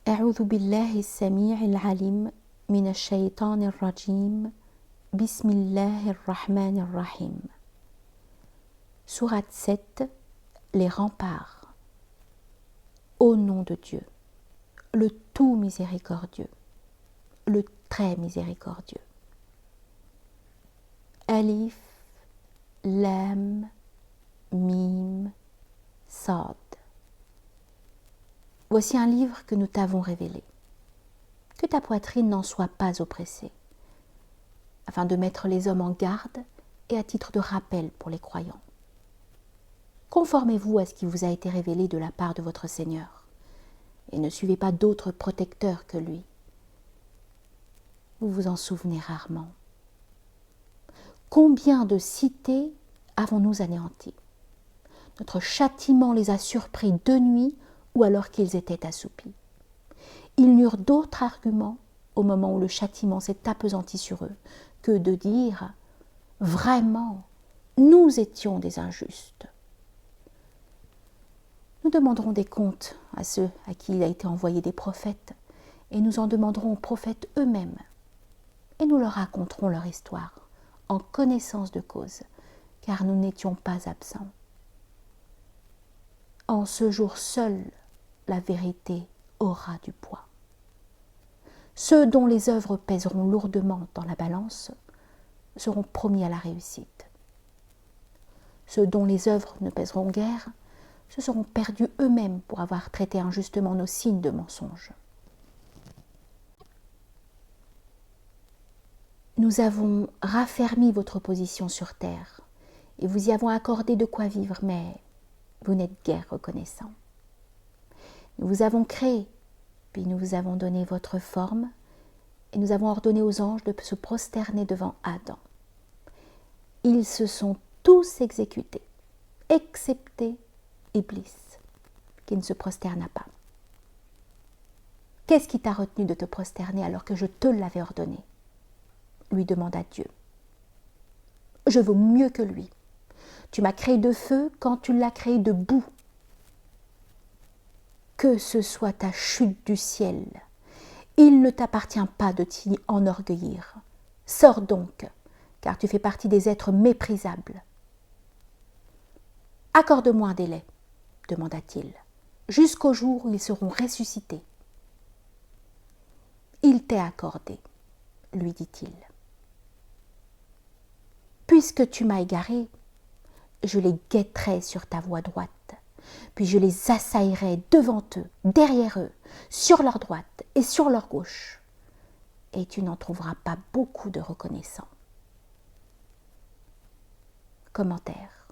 أعوذ بالله السميع العليم من الشيطان الرجيم بسم الله الرحمن الرحيم. Sourate 7, les remparts. Au nom de Dieu, le tout miséricordieux, le très miséricordieux. Alif, Lam, Mim, Sad. Voici un livre que nous t'avons révélé. Que ta poitrine n'en soit pas oppressée, afin de mettre les hommes en garde et à titre de rappel pour les croyants. Conformez-vous à ce qui vous a été révélé de la part de votre Seigneur, et ne suivez pas d'autres protecteurs que lui. Vous vous en souvenez rarement. Combien de cités avons-nous anéanties? Notre châtiment les a surpris de nuit ou alors qu'ils étaient assoupis. Ils n'eurent d'autre argument au moment où le châtiment s'est appesanti sur eux que de dire « Vraiment, nous étions des injustes ». Nous demanderons des comptes à ceux à qui il a été envoyé des prophètes, et nous en demanderons aux prophètes eux-mêmes, et nous leur raconterons leur histoire, en connaissance de cause, car nous n'étions pas absents. En ce jour seul, la vérité aura du poids. Ceux dont les œuvres pèseront lourdement dans la balance seront promis à la réussite. Ceux dont les œuvres ne pèseront guère se seront perdus eux-mêmes pour avoir traité injustement nos signes de mensonge. Nous avons raffermi votre position sur terre et vous y avons accordé de quoi vivre, mais vous n'êtes guère reconnaissant. Nous vous avons créé, puis nous vous avons donné votre forme, et nous avons ordonné aux anges de se prosterner devant Adam. Ils se sont tous exécutés, excepté Iblis, qui ne se prosterna pas. Qu'est-ce qui t'a retenu de te prosterner alors que je te l'avais ordonné? Lui demanda Dieu. Je vaux mieux que lui. Tu m'as créé de feu quand tu l'as créé de boue. Que ce soit ta chute du ciel, il ne t'appartient pas de t'y enorgueillir. Sors donc, car tu fais partie des êtres méprisables. Accorde-moi un délai, demanda-t-il, jusqu'au jour où ils seront ressuscités. Il t'est accordé, lui dit-il. Puisque tu m'as égaré, je les guetterai sur ta voie droite, puis je les assaillerai devant eux, derrière eux, sur leur droite et sur leur gauche, et tu n'en trouveras pas beaucoup de reconnaissants. Commentaire.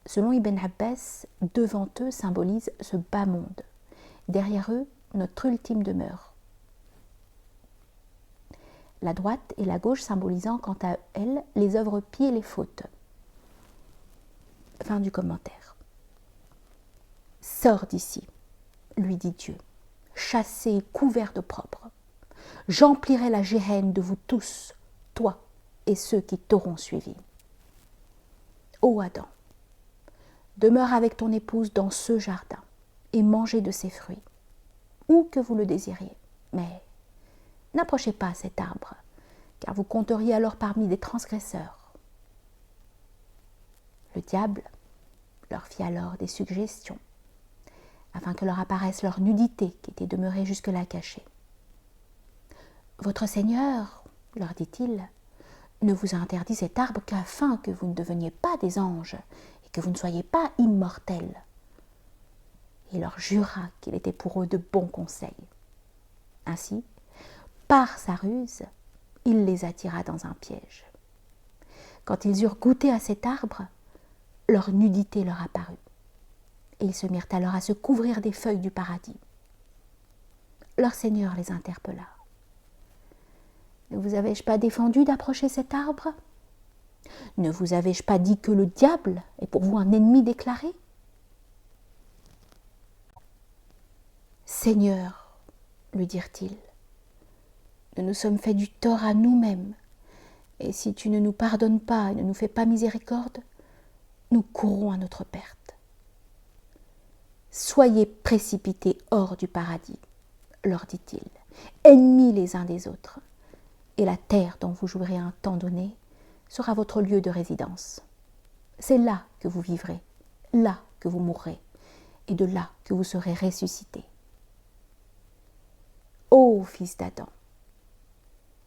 Selon Ibn Abbas, devant eux symbolise ce bas monde, derrière eux notre ultime demeure. La droite et la gauche symbolisant quant à elles les œuvres pies et les fautes. Fin du commentaire. Sors d'ici, lui dit Dieu, chassé et couvert d'opprobre. J'emplirai la géhenne de vous tous, toi et ceux qui t'auront suivi. Ô Adam, demeure avec ton épouse dans ce jardin et mangez de ses fruits, où que vous le désiriez, mais n'approchez pas cet arbre, car vous compteriez alors parmi des transgresseurs. Le diable leur fit alors des suggestions, afin que leur apparaisse leur nudité qui était demeurée jusque-là cachée. Votre Seigneur, leur dit-il, ne vous a interdit cet arbre qu'afin que vous ne deveniez pas des anges et que vous ne soyez pas immortels. Il leur jura qu'il était pour eux de bons conseils. Ainsi, par sa ruse, il les attira dans un piège. Quand ils eurent goûté à cet arbre, leur nudité leur apparut, et ils se mirent alors à se couvrir des feuilles du paradis. Leur Seigneur les interpella. Ne vous avais-je pas défendu d'approcher cet arbre? Ne vous avais-je pas dit que le diable est pour vous un ennemi déclaré? Seigneur, lui dirent-ils, nous nous sommes fait du tort à nous-mêmes, et si tu ne nous pardonnes pas et ne nous fais pas miséricorde, nous courrons à notre perte. Soyez précipités hors du paradis. leur dit-il, ennemis les uns des autres, et la terre dont vous jouirez un temps donné sera votre lieu de résidence. C'est là que vous vivrez, là que vous mourrez, et de là que vous serez ressuscités. Ô fils d'Adam,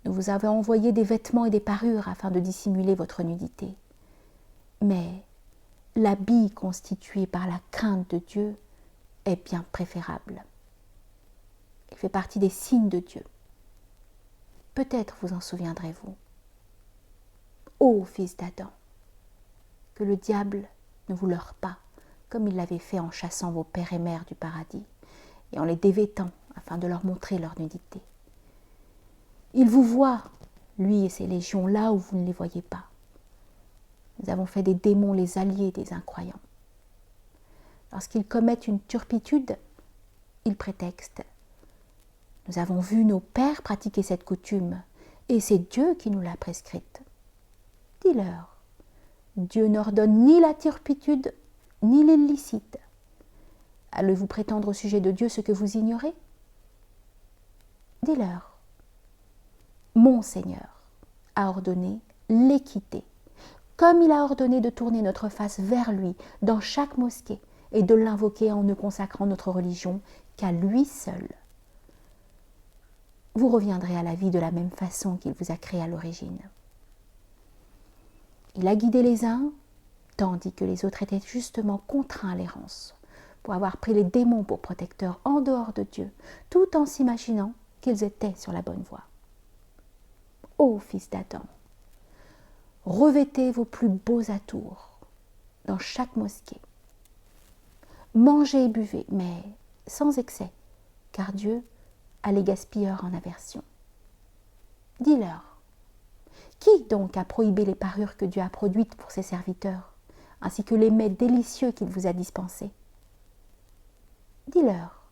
nous vous avons envoyé des vêtements et des parures afin de dissimuler votre nudité. Mais l'habit constitué par la crainte de Dieu est bien préférable. Il fait partie des signes de Dieu. Peut-être vous en souviendrez-vous. Ô fils d'Adam, que le diable ne vous leurre pas, comme il l'avait fait en chassant vos pères et mères du paradis, et en les dévêtant afin de leur montrer leur nudité. Il vous voit, lui et ses légions, là où vous ne les voyez pas. Nous avons fait des démons les alliés des incroyants. Lorsqu'ils commettent une turpitude, ils prétextent. Nous avons vu nos pères pratiquer cette coutume, et c'est Dieu qui nous l'a prescrite. Dis-leur, Dieu n'ordonne ni la turpitude, ni l'illicite. Allez-vous prétendre au sujet de Dieu ce que vous ignorez? Dis-leur, mon Seigneur a ordonné l'équité, comme il a ordonné de tourner notre face vers lui dans chaque mosquée et de l'invoquer en ne consacrant notre religion qu'à lui seul. Vous reviendrez à la vie de la même façon qu'il vous a créé à l'origine. Il a guidé les uns, tandis que les autres étaient justement contraints à l'errance, pour avoir pris les démons pour protecteurs en dehors de Dieu, tout en s'imaginant qu'ils étaient sur la bonne voie. Ô fils d'Adam, revêtez vos plus beaux atours dans chaque mosquée. Mangez et buvez, mais sans excès, car Dieu a les gaspilleurs en aversion. Dis-leur, qui donc a prohibé les parures que Dieu a produites pour ses serviteurs, ainsi que les mets délicieux qu'il vous a dispensés? Dis-leur,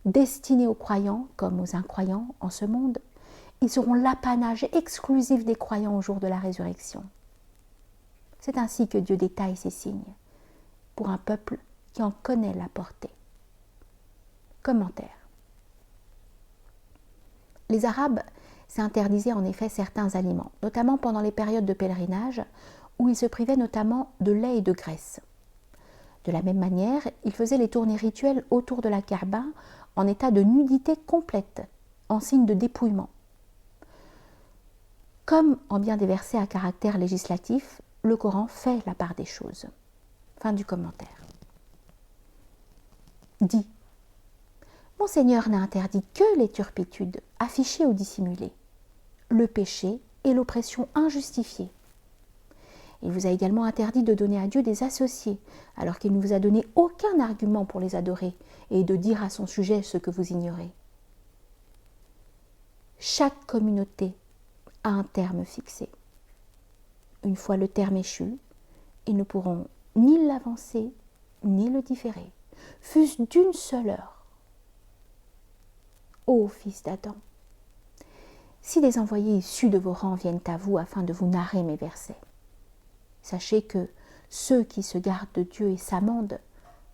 destinés aux croyants comme aux incroyants en ce monde, ils seront l'apanage exclusif des croyants au jour de la résurrection. C'est ainsi que Dieu détaille ces signes, pour un peuple qui en connaît la portée. Commentaire. Les Arabes s'interdisaient en effet certains aliments, notamment pendant les périodes de pèlerinage, où ils se privaient notamment de lait et de graisse. De la même manière, ils faisaient les tournées rituelles autour de la Kaaba en état de nudité complète, en signe de dépouillement. Comme en bien des versets à caractère législatif, le Coran fait la part des choses. Fin du commentaire. Dit, mon Seigneur n'a interdit que les turpitudes, affichées ou dissimulées, le péché et l'oppression injustifiée. Il vous a également interdit de donner à Dieu des associés, alors qu'il ne vous a donné aucun argument pour les adorer et de dire à son sujet ce que vous ignorez. Chaque communauté a un terme fixé. Une fois le terme échu, ils ne pourront ni l'avancer ni le différer, fût-ce d'une seule heure. Ô fils d'Adam, si des envoyés issus de vos rangs viennent à vous afin de vous narrer mes versets, sachez que ceux qui se gardent de Dieu et s'amendent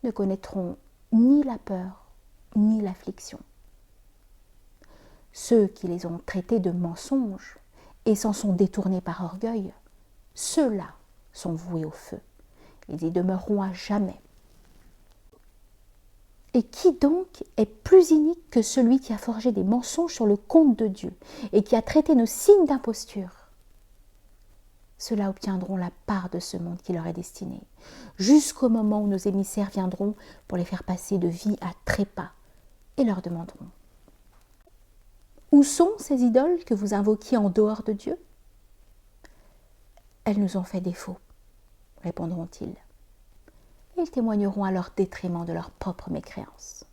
ne connaîtront ni la peur ni l'affliction. Ceux qui les ont traités de mensonges et s'en sont détournés par orgueil, ceux-là sont voués au feu. Ils y demeureront à jamais. Et qui donc est plus inique que celui qui a forgé des mensonges sur le compte de Dieu et qui a traité nos signes d'imposture? Ceux-là obtiendront la part de ce monde qui leur est destiné, jusqu'au moment où nos émissaires viendront pour les faire passer de vie à trépas et leur demanderont: où sont ces idoles que vous invoquiez en dehors de Dieu? Elles nous ont fait défaut, répondront-ils. Et ils témoigneront à leur détriment de leur propre mécréance.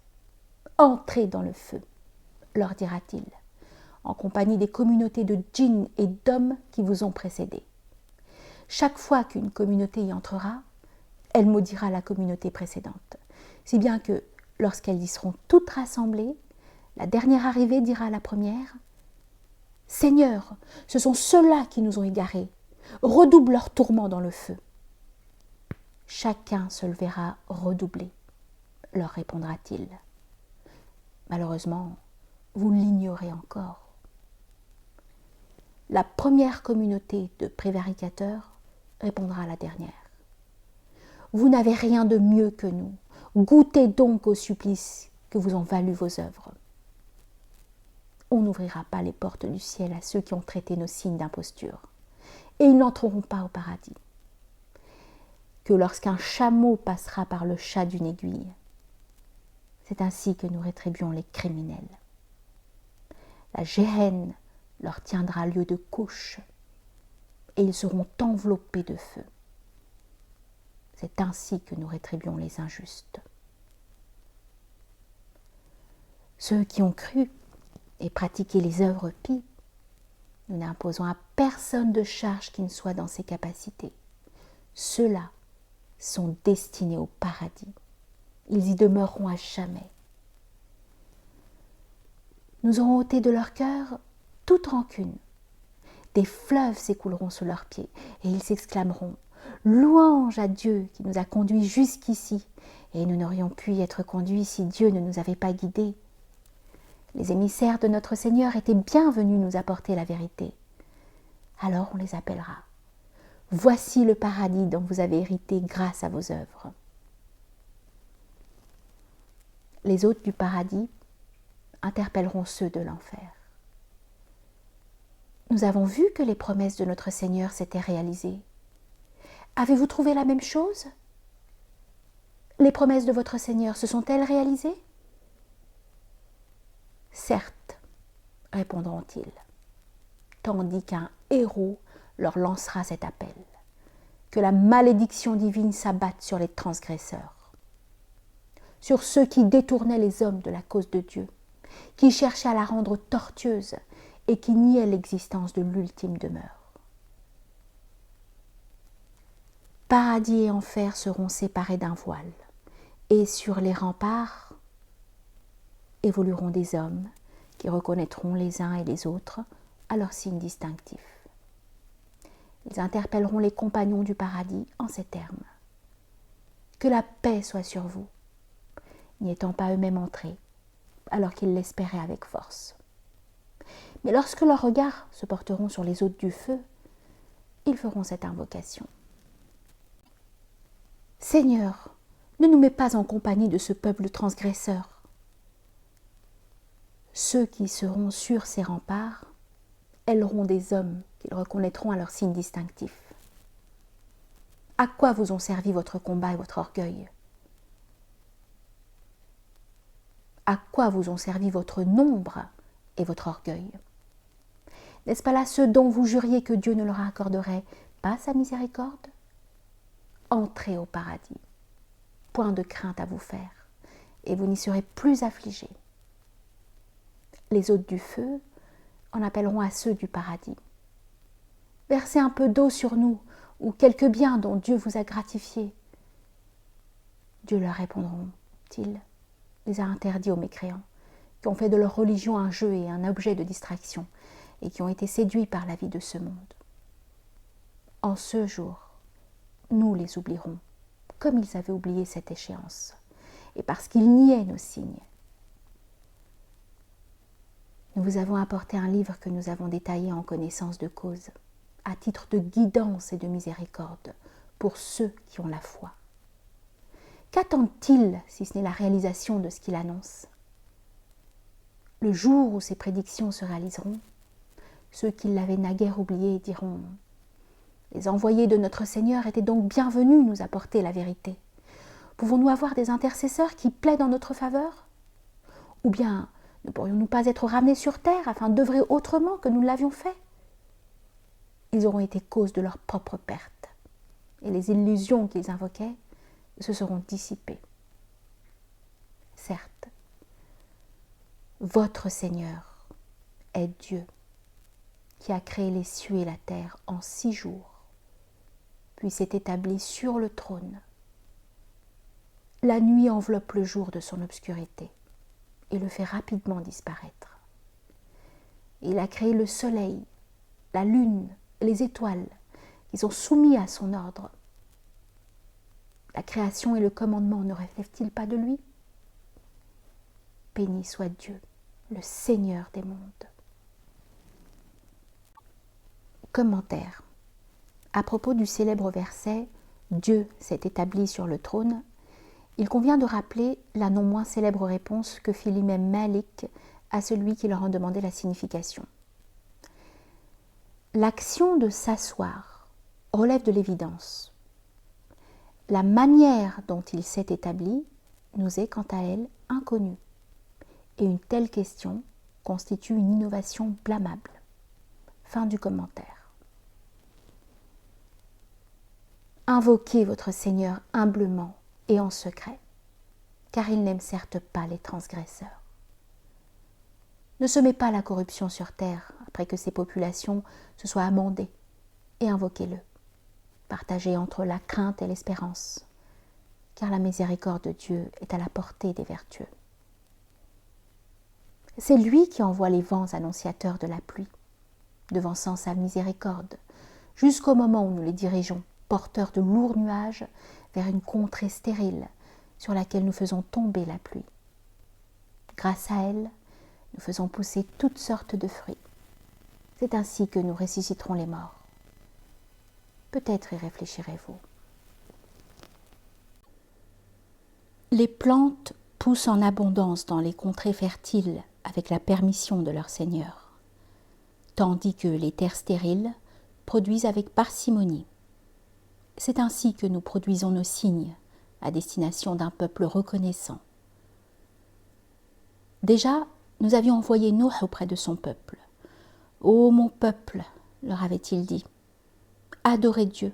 Entrez dans le feu, leur dira-t-il, en compagnie des communautés de djinns et d'hommes qui vous ont précédés. Chaque fois qu'une communauté y entrera, elle maudira la communauté précédente, si bien que, lorsqu'elles y seront toutes rassemblées, la dernière arrivée dira à la première: « Seigneur, ce sont ceux-là qui nous ont égarés, redouble leur tourment dans le feu. » Chacun se le verra redoubler, leur répondra-t-il. Malheureusement, vous l'ignorez encore. La première communauté de prévaricateurs répondra à la dernière. Vous n'avez rien de mieux que nous. Goûtez donc au supplice que vous ont valu vos œuvres. On n'ouvrira pas les portes du ciel à ceux qui ont traité nos signes d'imposture, et ils n'entreront pas au paradis. Que lorsqu'un chameau passera par le chat d'une aiguille, c'est ainsi que nous rétribuons les criminels. La géhenne leur tiendra lieu de couche, et ils seront enveloppés de feu. C'est ainsi que nous rétribuons les injustes. Ceux qui ont cru et pratiqué les œuvres pies, nous n'imposons à personne de charge qui ne soit dans ses capacités. Ceux-là sont destinés au paradis. Ils y demeureront à jamais. Nous aurons ôté de leur cœur toute rancune. Des fleuves s'écouleront sous leurs pieds et ils s'exclameront « Louange à Dieu qui nous a conduits jusqu'ici et nous n'aurions pu y être conduits si Dieu ne nous avait pas guidés. » Les émissaires de notre Seigneur étaient bien venus nous apporter la vérité. Alors on les appellera. Voici le paradis dont vous avez hérité grâce à vos œuvres. Les hôtes du paradis interpelleront ceux de l'enfer. Nous avons vu que les promesses de notre Seigneur s'étaient réalisées. Avez-vous trouvé la même chose? Les promesses de votre Seigneur se sont-elles réalisées? Certes, répondront-ils, tandis qu'un héros leur lancera cet appel. Que la malédiction divine s'abatte sur les transgresseurs, sur ceux qui détournaient les hommes de la cause de Dieu, qui cherchaient à la rendre tortueuse et qui niaient l'existence de l'ultime demeure. Paradis et enfer seront séparés d'un voile, et sur les remparts évolueront des hommes qui reconnaîtront les uns et les autres à leurs signes distinctifs. Ils interpelleront les compagnons du paradis en ces termes. Que la paix soit sur vous, n'y étant pas eux-mêmes entrés, alors qu'ils l'espéraient avec force. Mais lorsque leurs regards se porteront sur les hôtes du feu, ils feront cette invocation. Seigneur, ne nous mets pas en compagnie de ce peuple transgresseur. Ceux qui seront sur ces remparts aileront des hommes qu'ils reconnaîtront à leurs signes distinctifs. À quoi vous ont servi votre combat et votre orgueil? À quoi vous ont servi votre nombre et votre orgueil? N'est-ce pas là ceux dont vous juriez que Dieu ne leur accorderait pas sa miséricorde? Entrez au paradis, point de crainte à vous faire, et vous n'y serez plus affligés. Les hôtes du feu en appelleront à ceux du paradis. Versez un peu d'eau sur nous, ou quelque bien dont Dieu vous a gratifié. Dieu leur répondront-ils, les a interdits aux mécréants, qui ont fait de leur religion un jeu et un objet de distraction, et qui ont été séduits par la vie de ce monde. En ce jour, nous les oublierons, comme ils avaient oublié cette échéance, et parce qu'ils niaient nos signes. Nous vous avons apporté un livre que nous avons détaillé en connaissance de cause, à titre de guidance et de miséricorde pour ceux qui ont la foi. Qu'attendent-ils si ce n'est la réalisation de ce qu'il annonce? Le jour où ces prédictions se réaliseront, ceux qui l'avaient naguère oublié diront « Les envoyés de notre Seigneur étaient donc bienvenus nous apporter la vérité. Pouvons-nous avoir des intercesseurs qui plaident en notre faveur? Ou bien ne pourrions-nous pas être ramenés sur terre afin d'œuvrer autrement que nous l'avions fait? » Ils auront été cause de leur propre perte, et les illusions qu'ils invoquaient se seront dissipées. Certes, votre Seigneur est Dieu, qui a créé les cieux et la terre en 6 jours, puis s'est établi sur le trône. La nuit enveloppe le jour de son obscurité et le fait rapidement disparaître. Il a créé le soleil, la lune et les étoiles qui sont soumis à son ordre. La création et le commandement ne relèvent-ils pas de lui? Béni soit Dieu, le Seigneur des mondes. Commentaire. À propos du célèbre verset « Dieu s'est établi sur le trône », il convient de rappeler la non moins célèbre réponse que fit l'imam Malik à celui qui leur en demandait la signification. L'action de s'asseoir relève de l'évidence. La manière dont il s'est établi nous est quant à elle inconnue, et une telle question constitue une innovation blâmable. Fin du commentaire. Invoquez votre Seigneur humblement et en secret, car il n'aime certes pas les transgresseurs. Ne semez pas la corruption sur terre après que ces populations se soient amendées, et invoquez-le. Partagez entre la crainte et l'espérance, car la miséricorde de Dieu est à la portée des vertueux. C'est lui qui envoie les vents annonciateurs de la pluie, devançant sa miséricorde, jusqu'au moment où nous les dirigeons, porteurs de lourds nuages, vers une contrée stérile sur laquelle nous faisons tomber la pluie. Grâce à elle, nous faisons pousser toutes sortes de fruits. C'est ainsi que nous ressusciterons les morts. Peut-être y réfléchirez-vous. Les plantes poussent en abondance dans les contrées fertiles avec la permission de leur Seigneur, tandis que les terres stériles produisent avec parcimonie. C'est ainsi que nous produisons nos signes à destination d'un peuple reconnaissant. Déjà, nous avions envoyé Nuh auprès de son peuple. « Ô mon peuple, leur avait-il dit, adorez Dieu,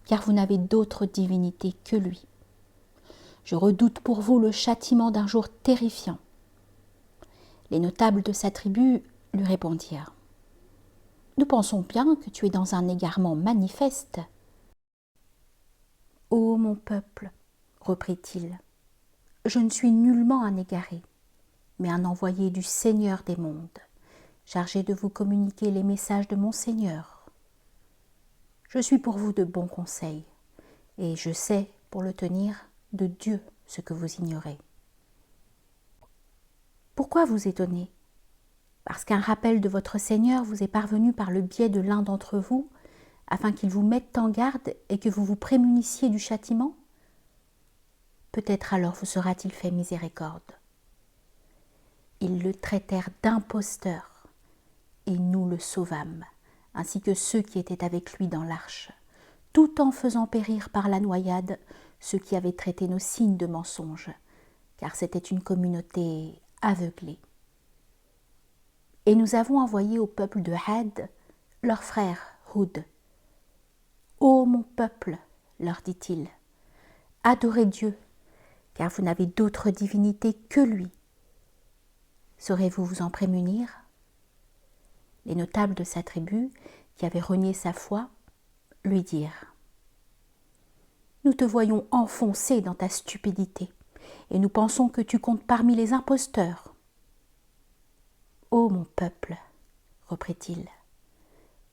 car vous n'avez d'autre divinité que lui. Je redoute pour vous le châtiment d'un jour terrifiant. » Les notables de sa tribu lui répondirent. « Nous pensons bien que tu es dans un égarement manifeste. »« Ô mon peuple, reprit-il, je ne suis nullement un égaré, mais un envoyé du Seigneur des mondes, chargé de vous communiquer les messages de mon Seigneur. Je suis pour vous de bons conseils, et je sais, pour le tenir, de Dieu ce que vous ignorez. Pourquoi vous étonnez? Parce qu'un rappel de votre Seigneur vous est parvenu par le biais de l'un d'entre vous, afin qu'il vous mette en garde et que vous vous prémunissiez du châtiment? Peut-être alors vous sera-t-il fait miséricorde. Ils le traitèrent d'imposteur, et nous le sauvâmes, ainsi que ceux qui étaient avec lui dans l'arche, tout en faisant périr par la noyade ceux qui avaient traité nos signes de mensonges, car c'était une communauté aveuglée. Et nous avons envoyé au peuple de Had leur frère Houd. « Ô mon peuple, leur dit-il, adorez Dieu, car vous n'avez d'autre divinité que lui. Saurez-vous vous en prémunir ?» Les notables de sa tribu, qui avaient renié sa foi, lui dirent « Nous te voyons enfoncé dans ta stupidité, et nous pensons que tu comptes parmi les imposteurs. »« Ô mon peuple, reprit-il,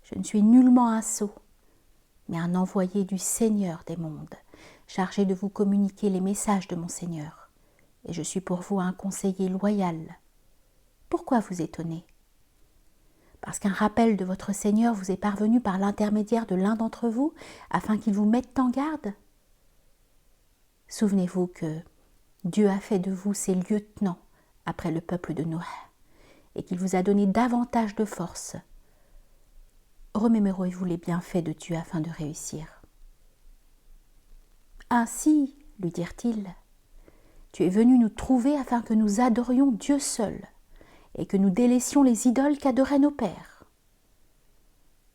je ne suis nullement un sot, mais un envoyé du Seigneur des mondes, chargé de vous communiquer les messages de mon Seigneur, et je suis pour vous un conseiller loyal. Pourquoi vous étonnez? Parce qu'un rappel de votre Seigneur vous est parvenu par l'intermédiaire de l'un d'entre vous, afin qu'il vous mette en garde? Souvenez-vous que Dieu a fait de vous ses lieutenants après le peuple de Noé, et qu'il vous a donné davantage de force. Remémorez-vous les bienfaits de Dieu afin de réussir. Ainsi, lui dirent-ils, tu es venu nous trouver afin que nous adorions Dieu seul, et que nous délaissions les idoles qu'adoraient nos pères.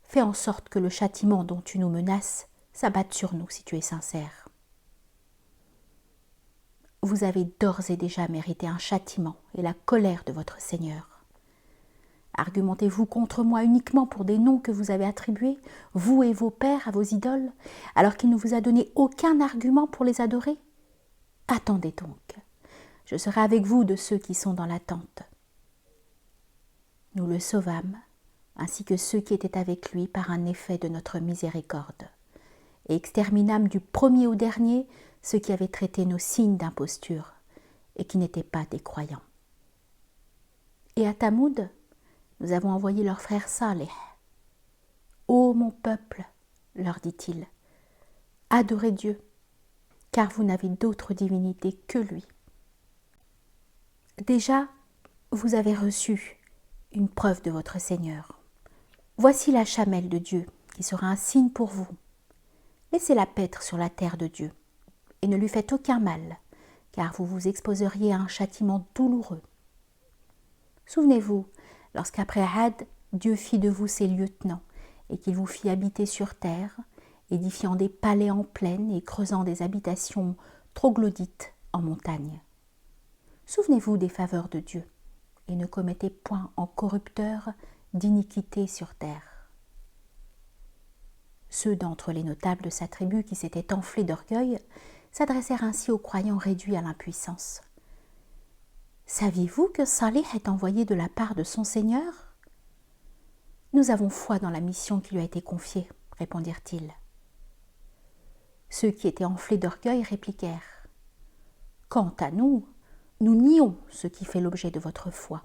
Fais en sorte que le châtiment dont tu nous menaces s'abatte sur nous si tu es sincère. Vous avez d'ores et déjà mérité un châtiment et la colère de votre Seigneur. Argumentez-vous contre moi uniquement pour des noms que vous avez attribués, vous et vos pères, à vos idoles, alors qu'il ne vous a donné aucun argument pour les adorer? Attendez donc, je serai avec vous de ceux qui sont dans l'attente. Nous le sauvâmes, ainsi que ceux qui étaient avec lui par un effet de notre miséricorde, et exterminâmes du premier au dernier ceux qui avaient traité nos signes d'imposture et qui n'étaient pas des croyants. Et à Tamoud, nous avons envoyé leur frère Saleh. Ô mon peuple, leur dit-il, adorez Dieu, car vous n'avez d'autre divinité que lui. Déjà, vous avez reçu une preuve de votre Seigneur. Voici la chamelle de Dieu, qui sera un signe pour vous. Laissez-la paître sur la terre de Dieu, et ne lui faites aucun mal, car vous vous exposeriez à un châtiment douloureux. Souvenez-vous, lorsqu'après Had, Dieu fit de vous ses lieutenants, et qu'il vous fit habiter sur terre, édifiant des palais en plaine et creusant des habitations troglodytes en montagne. Souvenez-vous des faveurs de Dieu, et ne commettez point en corrupteur d'iniquité sur terre. Ceux d'entre les notables de sa tribu qui s'étaient enflés d'orgueil s'adressèrent ainsi aux croyants réduits à l'impuissance. « Saviez-vous que Salih est envoyé de la part de son Seigneur ?»« Nous avons foi dans la mission qui lui a été confiée, » répondirent-ils. Ceux qui étaient enflés d'orgueil répliquèrent. « Quant à nous, nous nions ce qui fait l'objet de votre foi. »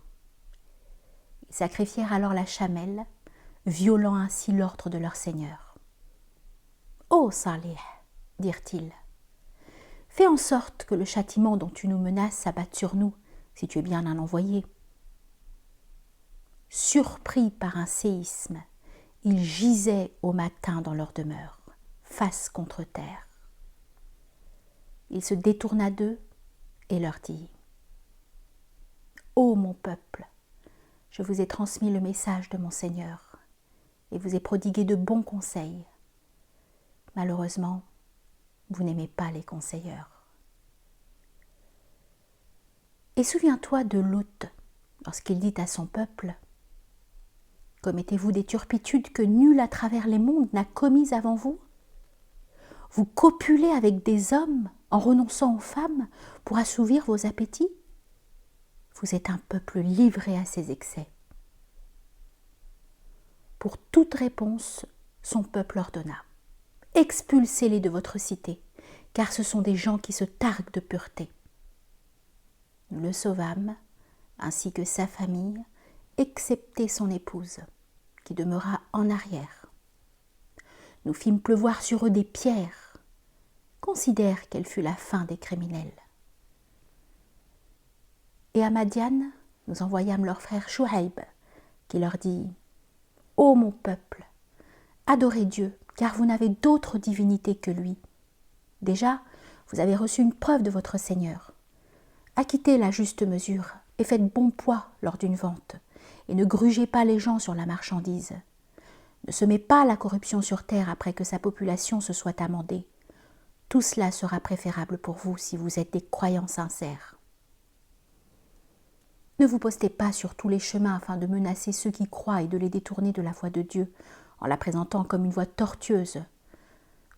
Ils sacrifièrent alors la chamelle, violant ainsi l'ordre de leur Seigneur. « Ô Salih, dirent-ils, fais en sorte que le châtiment dont tu nous menaces s'abatte sur nous, si tu es bien un envoyé. » Surpris par un séisme, ils gisaient au matin dans leur demeure, face contre terre. Il se détourna d'eux et leur dit « Ô mon peuple, je vous ai transmis le message de mon Seigneur et vous ai prodigué de bons conseils. Malheureusement, vous n'aimez pas les conseilleurs. » Et souviens-toi de Lot, lorsqu'il dit à son peuple « Commettez-vous des turpitudes que nul à travers les mondes n'a commises avant vous ? Vous copulez avec des hommes en renonçant aux femmes pour assouvir vos appétits ? Vous êtes un peuple livré à ses excès. » Pour toute réponse, son peuple ordonna « Expulsez-les de votre cité, car ce sont des gens qui se targuent de pureté. » Nous le sauvâmes, ainsi que sa famille, excepté son épouse, qui demeura en arrière. Nous fîmes pleuvoir sur eux des pierres. Considère quelle fut la fin des criminels. Et à Madian, nous envoyâmes leur frère Chouaïb, qui leur dit « Ô mon peuple, adorez Dieu, car vous n'avez d'autre divinité que lui. Déjà, vous avez reçu une preuve de votre Seigneur. Acquittez la juste mesure et faites bon poids lors d'une vente, et ne grugez pas les gens sur la marchandise. Ne semez pas la corruption sur terre après que sa population se soit amendée. Tout cela sera préférable pour vous si vous êtes des croyants sincères. Ne vous postez pas sur tous les chemins afin de menacer ceux qui croient et de les détourner de la voie de Dieu, en la présentant comme une voie tortueuse.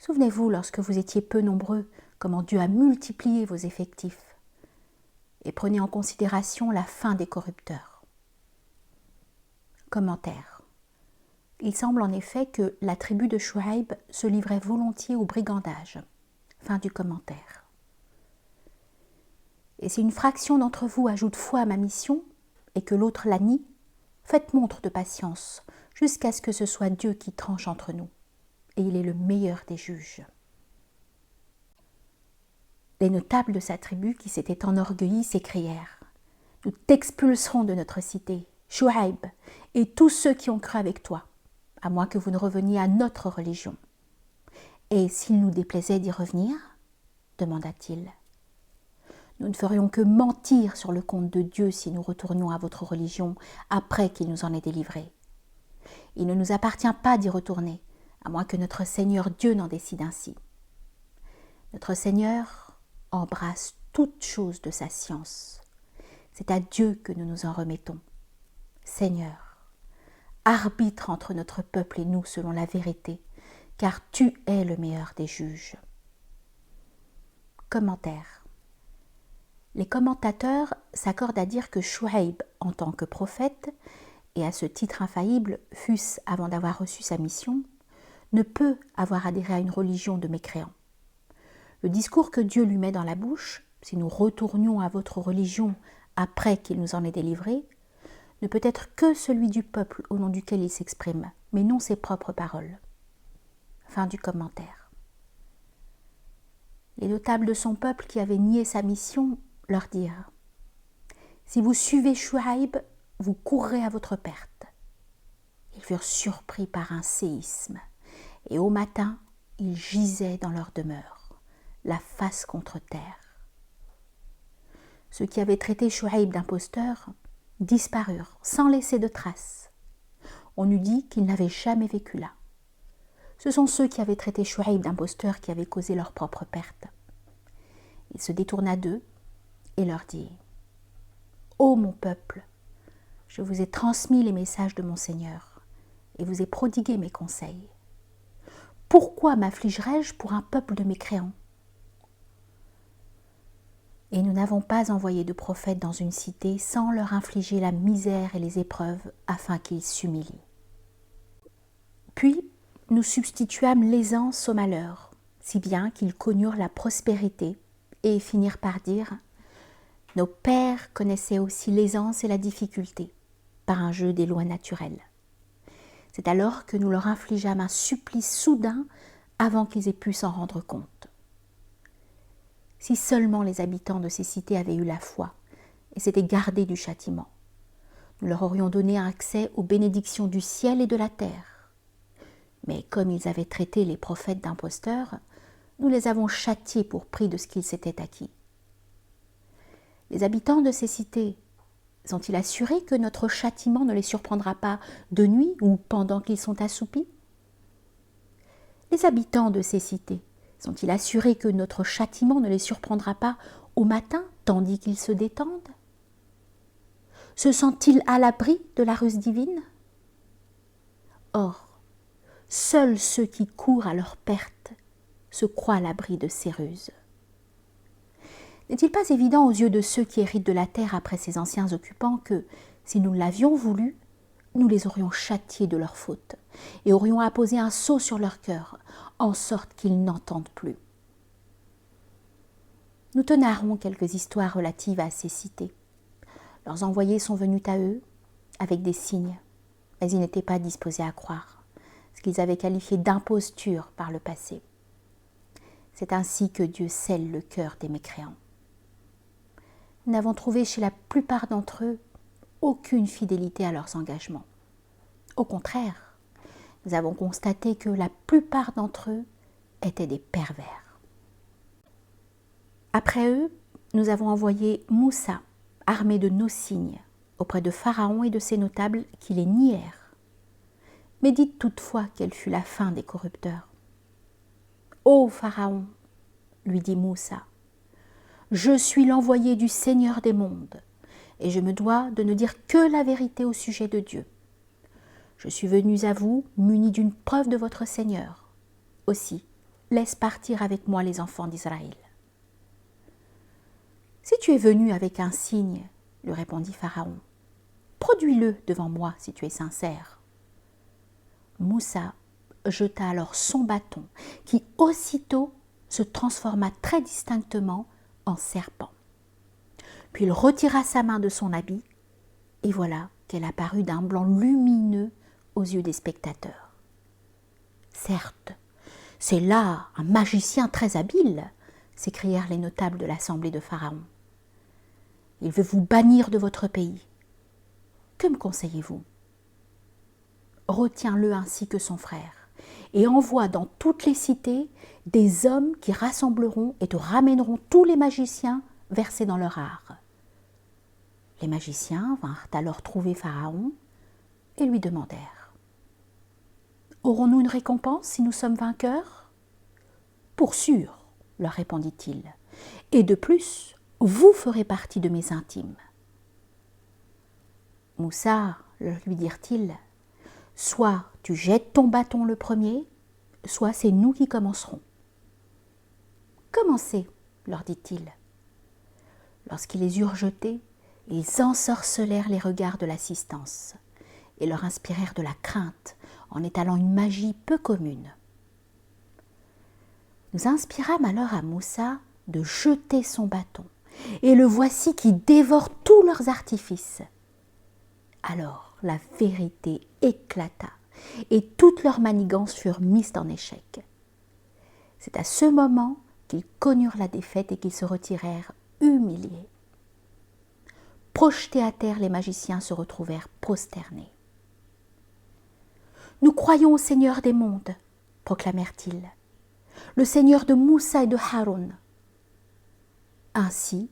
Souvenez-vous, lorsque vous étiez peu nombreux, comment Dieu a multiplié vos effectifs. Et prenez en considération la fin des corrupteurs. Commentaire. Il semble en effet que la tribu de Chouaïb se livrait volontiers au brigandage. Fin du commentaire. Et si une fraction d'entre vous ajoute foi à ma mission, et que l'autre la nie, faites montre de patience, jusqu'à ce que ce soit Dieu qui tranche entre nous, et il est le meilleur des juges. Les notables de sa tribu qui s'étaient enorgueillis s'écrièrent « Nous t'expulserons de notre cité, Chouaïb, et tous ceux qui ont cru avec toi, à moins que vous ne reveniez à notre religion. Et s'il nous déplaisait d'y revenir, demanda-t-il, nous ne ferions que mentir sur le compte de Dieu si nous retournions à votre religion après qu'il nous en ait délivrés. Il ne nous appartient pas d'y retourner, à moins que notre Seigneur Dieu n'en décide ainsi. Notre Seigneur embrasse toutes choses de sa science. C'est à Dieu que nous nous en remettons. Seigneur, arbitre entre notre peuple et nous selon la vérité, car tu es le meilleur des juges. » Commentaire. Les commentateurs s'accordent à dire que Chouaïb, en tant que prophète, et à ce titre infaillible, fût-ce avant d'avoir reçu sa mission, ne peut avoir adhéré à une religion de mécréants. Le discours que Dieu lui met dans la bouche, si nous retournions à votre religion après qu'il nous en ait délivrés, ne peut être que celui du peuple au nom duquel il s'exprime, mais non ses propres paroles. Fin du commentaire. Les notables de son peuple qui avaient nié sa mission leur dirent « Si vous suivez Chouaïb, vous courrez à votre perte. » Ils furent surpris par un séisme, et au matin, ils gisaient dans leur demeure, la face contre terre. Ceux qui avaient traité Chouaïb d'imposteur disparurent sans laisser de traces. On eût dit qu'ils n'avaient jamais vécu là. Ce sont ceux qui avaient traité Chouaïb d'imposteur qui avaient causé leur propre perte. Il se détourna d'eux et leur dit « Ô mon peuple, je vous ai transmis les messages de mon Seigneur et vous ai prodigué mes conseils. Pourquoi m'affligerais-je pour un peuple de mécréants ? Et nous n'avons pas envoyé de prophètes dans une cité sans leur infliger la misère et les épreuves afin qu'ils s'humilient. Puis nous substituâmes l'aisance au malheur, si bien qu'ils connurent la prospérité et finirent par dire « Nos pères connaissaient aussi l'aisance et la difficulté par un jeu des lois naturelles. » C'est alors que nous leur infligeâmes un supplice soudain avant qu'ils aient pu s'en rendre compte. Si seulement les habitants de ces cités avaient eu la foi et s'étaient gardés du châtiment, nous leur aurions donné un accès aux bénédictions du ciel et de la terre. Mais comme ils avaient traité les prophètes d'imposteurs, nous les avons châtiés pour prix de ce qu'ils s'étaient acquis. Les habitants de ces cités sont-ils assurés que notre châtiment ne les surprendra pas de nuit ou pendant qu'ils sont assoupis ? Les habitants de ces cités sont-ils assurés que notre châtiment ne les surprendra pas au matin tandis qu'ils se détendent ? Se sentent-ils à l'abri de la ruse divine ? Or, seuls ceux qui courent à leur perte se croient à l'abri de ces ruses. N'est-il pas évident aux yeux de ceux qui héritent de la terre après ces anciens occupants que, si nous l'avions voulu, nous les aurions châtiés de leurs fautes et aurions apposé un sceau sur leur cœur, en sorte qu'ils n'entendent plus. Nous te narrons quelques histoires relatives à ces cités. Leurs envoyés sont venus à eux avec des signes, mais ils n'étaient pas disposés à croire, ce qu'ils avaient qualifié d'imposture par le passé. C'est ainsi que Dieu scelle le cœur des mécréants. Nous n'avons trouvé chez la plupart d'entre eux aucune fidélité à leurs engagements. Au contraire, nous avons constaté que la plupart d'entre eux étaient des pervers. Après eux, nous avons envoyé Moussa, armé de nos signes, auprès de Pharaon et de ses notables qui les nièrent. Mais dites toutefois quelle fut la fin des corrupteurs. « Ô Pharaon, lui dit Moussa, je suis l'envoyé du Seigneur des mondes, et je me dois de ne dire que la vérité au sujet de Dieu. Je suis venu à vous muni d'une preuve de votre Seigneur. Aussi, laisse partir avec moi les enfants d'Israël. » « Si tu es venu avec un signe, lui répondit Pharaon, produis-le devant moi si tu es sincère. Moussa jeta alors son bâton, qui aussitôt se transforma très distinctement en serpent. Puis il retira sa main de son habit, et voilà qu'elle apparut d'un blanc lumineux aux yeux des spectateurs. Certes, c'est là un magicien très habile, s'écrièrent les notables de l'assemblée de Pharaon. Il veut vous bannir de votre pays. Que me conseillez-vous ? Retiens-le ainsi que son frère, et envoie dans toutes les cités des hommes qui rassembleront et te ramèneront tous les magiciens versés dans leur art. Les magiciens vinrent alors trouver Pharaon et lui demandèrent « Aurons-nous une récompense si nous sommes vainqueurs ?»« Pour sûr, leur répondit-il, et de plus, vous ferez partie de mes intimes. » Moussa, lui dirent-ils, soit tu jettes ton bâton le premier, soit c'est nous qui commencerons. Commencez, leur dit-il. Lorsqu'ils les eurent jetés, ils ensorcelèrent les regards de l'assistance et leur inspirèrent de la crainte en étalant une magie peu commune. Nous inspirâmes alors à Moussa de jeter son bâton, et le voici qui dévore tous leurs artifices. Alors la vérité éclata et toutes leurs manigances furent mises en échec. C'est à ce moment qu'ils connurent la défaite et qu'ils se retirèrent humiliés. Projetés à terre, les magiciens se retrouvèrent prosternés. « Nous croyons au Seigneur des mondes, proclamèrent-ils, le Seigneur de Moussa et de Haroun. Ainsi,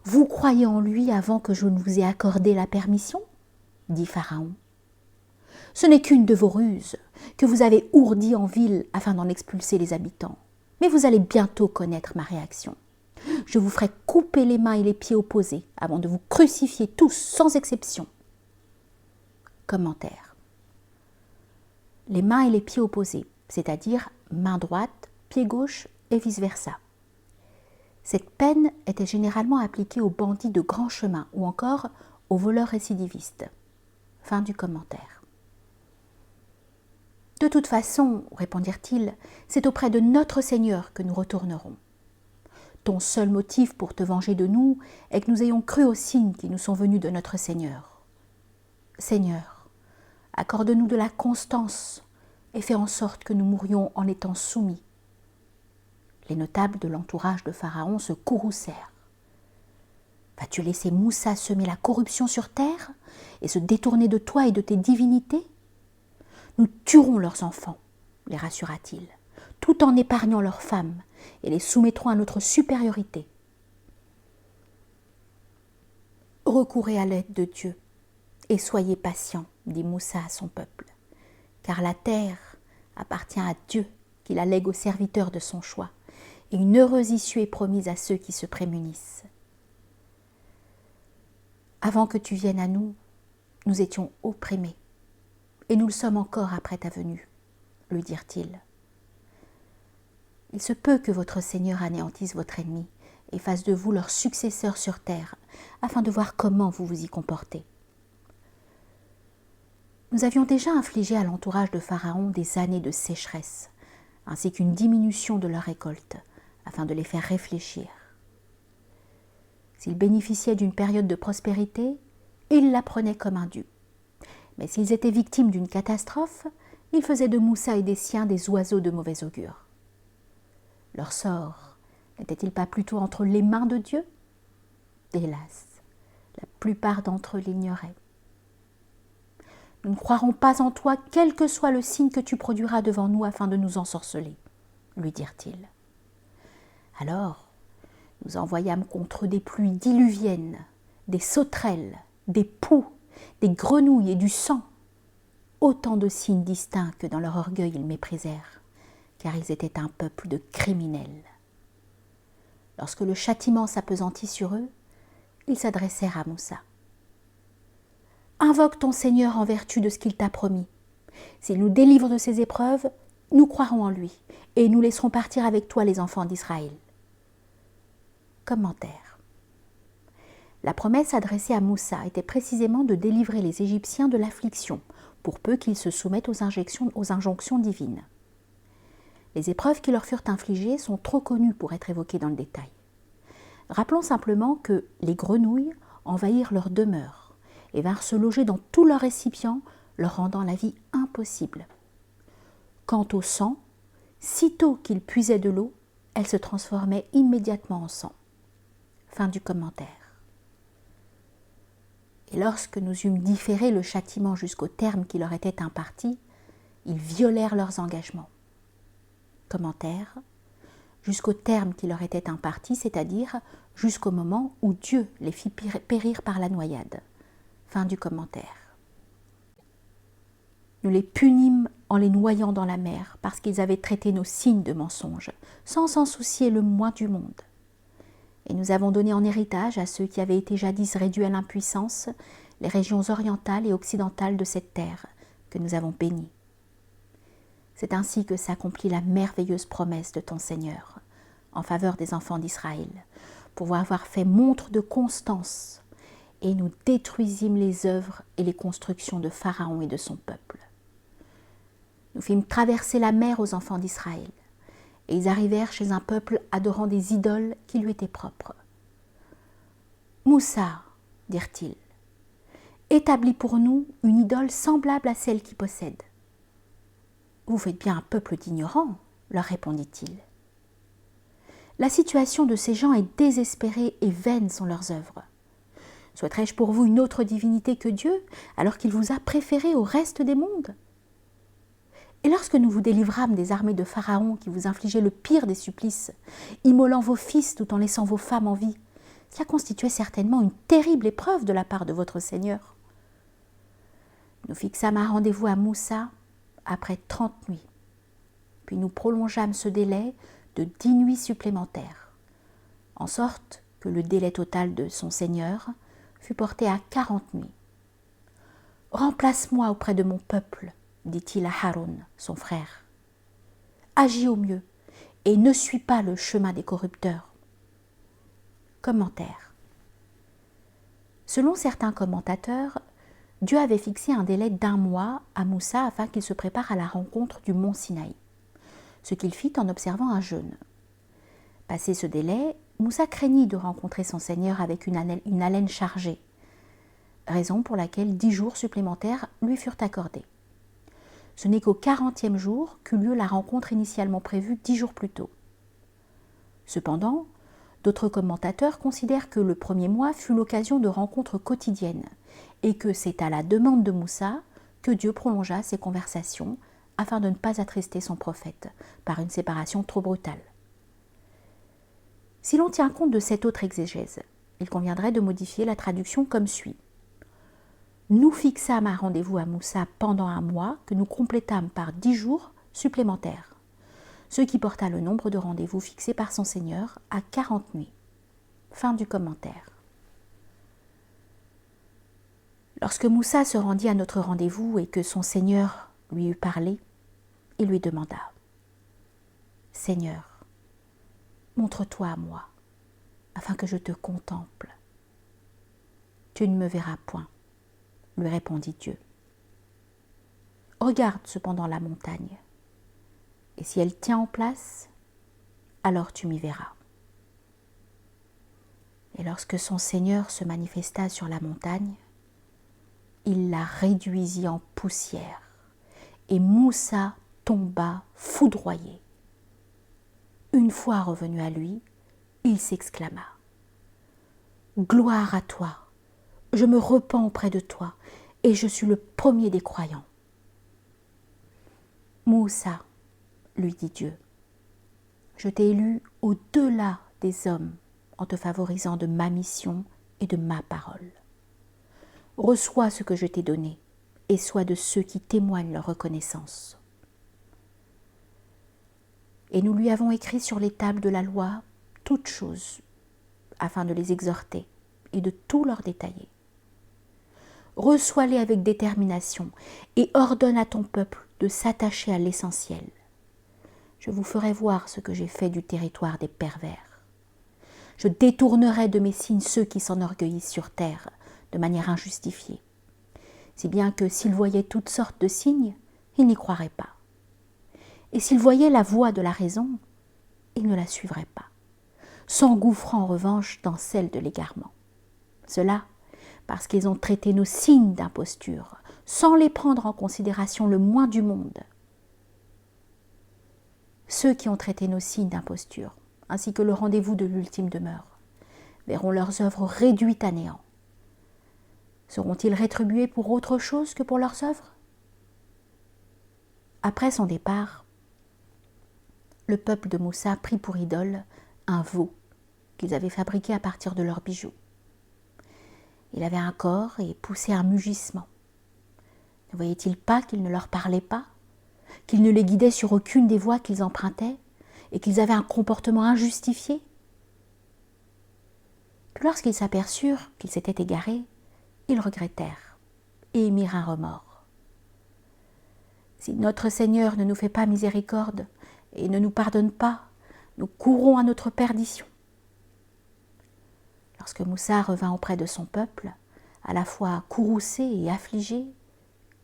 vous croyez en lui avant que je ne vous ai accordé la permission ? Dit Pharaon. Ce n'est qu'une de vos ruses que vous avez ourdie en ville afin d'en expulser les habitants. Mais vous allez bientôt connaître ma réaction. Je vous ferai couper les mains et les pieds opposés avant de vous crucifier tous sans exception. Commentaire. Les mains et les pieds opposés, c'est-à-dire main droite, pied gauche et vice-versa. Cette peine était généralement appliquée aux bandits de grand chemin ou encore aux voleurs récidivistes. Fin du commentaire. De toute façon, répondirent-ils, c'est auprès de notre Seigneur que nous retournerons. Ton seul motif pour te venger de nous est que nous ayons cru aux signes qui nous sont venus de notre Seigneur. Seigneur, accorde-nous de la constance et fais en sorte que nous mourions en étant soumis. Les notables de l'entourage de Pharaon se courroucèrent. Vas-tu laisser Moussa semer la corruption sur terre et se détourner de toi et de tes divinités ? Nous tuerons leurs enfants, les rassura-t-il, tout en épargnant leurs femmes et les soumettrons à notre supériorité. Recourez à l'aide de Dieu et soyez patients, dit Moussa à son peuple, car la terre appartient à Dieu qui la lègue aux serviteurs de son choix, et une heureuse issue est promise à ceux qui se prémunissent. Avant que tu viennes à nous, nous étions opprimés, et nous le sommes encore après ta venue, lui dirent-ils. Il se peut que votre Seigneur anéantisse votre ennemi et fasse de vous leur successeur sur terre, afin de voir comment vous vous y comportez. Nous avions déjà infligé à l'entourage de Pharaon des années de sécheresse, ainsi qu'une diminution de leur récolte, afin de les faire réfléchir. S'ils bénéficiaient d'une période de prospérité, ils la prenaient comme un dû. Mais s'ils étaient victimes d'une catastrophe, ils faisaient de Moussa et des siens des oiseaux de mauvais augure. Leur sort n'était-il pas plutôt entre les mains de Dieu ? Hélas, la plupart d'entre eux l'ignoraient. Nous ne croirons pas en toi, quel que soit le signe que tu produiras devant nous afin de nous ensorceler, lui dirent-ils. Alors, nous envoyâmes contre eux des pluies diluviennes, des sauterelles, des poux, des grenouilles et du sang, autant de signes distincts que dans leur orgueil ils méprisèrent, car ils étaient un peuple de criminels. Lorsque le châtiment s'appesantit sur eux, ils s'adressèrent à Moussa. « Invoque ton Seigneur en vertu de ce qu'il t'a promis. S'il nous délivre de ces épreuves, nous croirons en lui, et nous laisserons partir avec toi les enfants d'Israël. » Commentaire. La promesse adressée à Moussa était précisément de délivrer les Égyptiens de l'affliction, pour peu qu'ils se soumettent aux injonctions divines. Les épreuves qui leur furent infligées sont trop connues pour être évoquées dans le détail. Rappelons simplement que les grenouilles envahirent leur demeure et vinrent se loger dans tous leurs récipients, leur rendant la vie impossible. Quant au sang, sitôt qu'ils puisaient de l'eau, elle se transformait immédiatement en sang. Fin du commentaire. Et lorsque nous eûmes différé le châtiment jusqu'au terme qui leur était imparti, ils violèrent leurs engagements. Commentaire. Jusqu'au terme qui leur était imparti, c'est-à-dire jusqu'au moment où Dieu les fit périr par la noyade. Fin du commentaire. Nous les punîmes en les noyant dans la mer parce qu'ils avaient traité nos signes de mensonges, sans s'en soucier le moins du monde. Et nous avons donné en héritage à ceux qui avaient été jadis réduits à l'impuissance les régions orientales et occidentales de cette terre que nous avons bénie. C'est ainsi que s'accomplit la merveilleuse promesse de ton Seigneur en faveur des enfants d'Israël, pour avoir fait montre de constance, et nous détruisîmes les œuvres et les constructions de Pharaon et de son peuple. Nous fîmes traverser la mer aux enfants d'Israël, et ils arrivèrent chez un peuple adorant des idoles qui lui étaient propres. « Moussa, dirent-ils, établis pour nous une idole semblable à celle qui possède. Vous faites bien un peuple d'ignorants, leur répondit-il. La situation de ces gens est désespérée et vaines sont leurs œuvres. Souhaiterais-je pour vous une autre divinité que Dieu, alors qu'il vous a préféré au reste des mondes? Et lorsque nous vous délivrâmes des armées de Pharaon qui vous infligeaient le pire des supplices, immolant vos fils tout en laissant vos femmes en vie, cela constituait certainement une terrible épreuve de la part de votre Seigneur. Nous fixâmes un rendez-vous à Moussa après 30 nuits, puis nous prolongeâmes ce délai de 10 nuits supplémentaires, en sorte que le délai total de son Seigneur fut porté à 40 nuits. « Remplace-moi auprès de mon peuple, dit-il à Haroun, son frère. Agis au mieux et ne suis pas le chemin des corrupteurs. » Commentaire. Selon certains commentateurs, Dieu avait fixé un délai d'1 mois à Moussa afin qu'il se prépare à la rencontre du mont Sinaï, ce qu'il fit en observant un jeûne. Passé ce délai, Moussa craignit de rencontrer son Seigneur avec une haleine chargée, raison pour laquelle 10 jours supplémentaires lui furent accordés. Ce n'est qu'au 40e jour qu'eut lieu la rencontre initialement prévue 10 jours plus tôt. Cependant, d'autres commentateurs considèrent que le premier mois fut l'occasion de rencontres quotidiennes et que c'est à la demande de Moussa que Dieu prolongea ses conversations afin de ne pas attrister son prophète par une séparation trop brutale. Si l'on tient compte de cette autre exégèse, il conviendrait de modifier la traduction comme suit. Nous fixâmes un rendez-vous à Moussa pendant 1 mois que nous complétâmes par 10 jours supplémentaires, ce qui porta le nombre de rendez-vous fixés par son Seigneur à 40 nuits. Fin du commentaire. Lorsque Moussa se rendit à notre rendez-vous et que son Seigneur lui eut parlé, il lui demanda « Seigneur, montre-toi à moi, afin que je te contemple. » « Tu ne me verras point, » lui répondit Dieu. « Regarde cependant la montagne, et si elle tient en place, alors tu m'y verras. » Et lorsque son Seigneur se manifesta sur la montagne, il la réduisit en poussière, et Moussa tomba foudroyé. Une fois revenu à lui, il s'exclama « Gloire à toi, je me repens auprès de toi, et je suis le premier des croyants. » « Moussa, lui dit Dieu, je t'ai élu au-delà des hommes en te favorisant de ma mission et de ma parole. Reçois ce que je t'ai donné et sois de ceux qui témoignent leur reconnaissance. » Et nous lui avons écrit sur les tables de la loi toutes choses, afin de les exhorter et de tout leur détailler. Reçois-les avec détermination et ordonne à ton peuple de s'attacher à l'essentiel. Je vous ferai voir ce que j'ai fait du territoire des pervers. Je détournerai de mes signes ceux qui s'enorgueillissent sur terre de manière injustifiée, si bien que s'ils voyaient toutes sortes de signes, ils n'y croiraient pas. Et s'ils voyaient la voie de la raison, ils ne la suivraient pas, s'engouffrant en revanche dans celle de l'égarement. Cela parce qu'ils ont traité nos signes d'imposture, sans les prendre en considération le moins du monde. Ceux qui ont traité nos signes d'imposture, ainsi que le rendez-vous de l'ultime demeure, verront leurs œuvres réduites à néant. Seront-ils rétribués pour autre chose que pour leurs œuvres? Après son départ, le peuple de Moussa prit pour idole un veau qu'ils avaient fabriqué à partir de leurs bijoux. Il avait un corps et poussait un mugissement. Ne voyaient-ils pas qu'il ne leur parlait pas, qu'il ne les guidait sur aucune des voies qu'ils empruntaient et qu'ils avaient un comportement injustifié? Puis lorsqu'ils s'aperçurent qu'ils s'étaient égarés, ils regrettèrent et émirent un remords. Si notre Seigneur ne nous fait pas miséricorde et ne nous pardonne pas, nous courrons à notre perdition. Lorsque Moussa revint auprès de son peuple, à la fois courroucé et affligé,